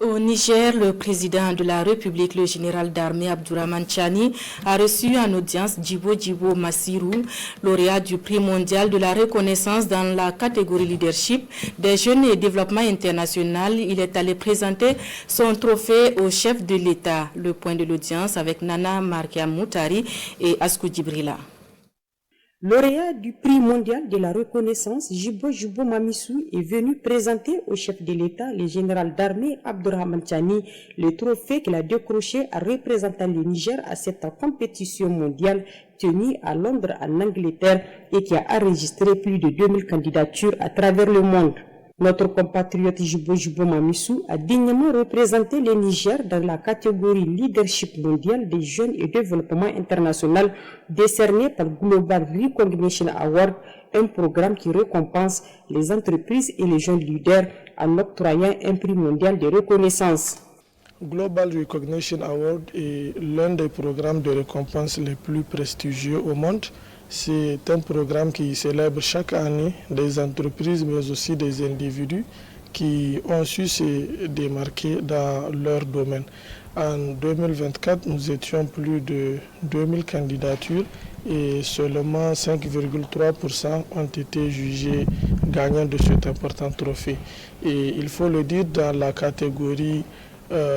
Au Niger, le président de la République, le général d'armée Abdourahmane Tchani, a reçu en audience Djibo Massirou, lauréat du prix mondial de la reconnaissance dans la catégorie leadership des jeunes et développement international. Il est allé présenter son trophée au chef de l'État. Le point de l'audience avec Nana Markia Moutari et Askou Djibrila. Lauréat du prix mondial de la reconnaissance, Djibo Mamissou est venu présenter au chef de l'État, le général d'armée Abdourahmane Tchani, le trophée qu'il a décroché en représentant le Niger à cette compétition mondiale tenue à Londres en Angleterre et qui a enregistré plus de 2000 candidatures à travers le monde. Notre compatriote Djibo Mamissou a dignement représenté le Niger dans la catégorie Leadership mondial des jeunes et développement international décerné par Global Recognition Award, un programme qui récompense les entreprises et les jeunes leaders en octroyant un prix mondial de reconnaissance. Global Recognition Award est l'un des programmes de récompense les plus prestigieux au monde. C'est un programme qui célèbre chaque année des entreprises mais aussi des individus qui ont su se démarquer dans leur domaine. En 2024, nous étions plus de 2000 candidatures et seulement 5,3% ont été jugés gagnants de cet important trophée. Et il faut le dire, dans la catégorie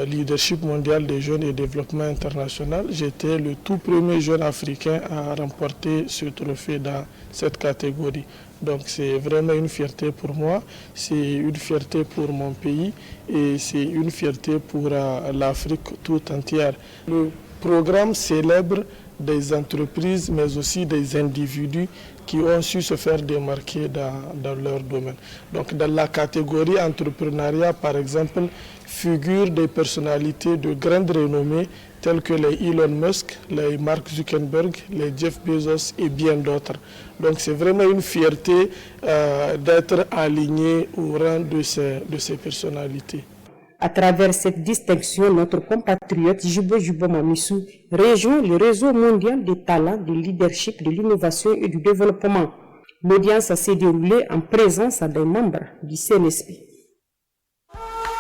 leadership mondial des jeunes et développement international, j'étais le tout premier jeune africain à remporter ce trophée dans cette catégorie. Donc c'est vraiment une fierté pour moi, c'est une fierté pour mon pays et c'est une fierté pour l'Afrique tout entière. Le programme célèbre des entreprises mais aussi des individus qui ont su se faire démarquer dans leur domaine. Donc dans la catégorie entrepreneuriat, par exemple, figurent des personnalités de grande renommée telles que les Elon Musk, les Mark Zuckerberg, les Jeff Bezos et bien d'autres. Donc c'est vraiment une fierté d'être aligné au rang de ces personnalités. À travers cette distinction, notre compatriote Djibo Mamissou rejoint le réseau mondial des talents, de leadership, de l'innovation et du développement. L'audience s'est déroulée en présence des membres du CNSP.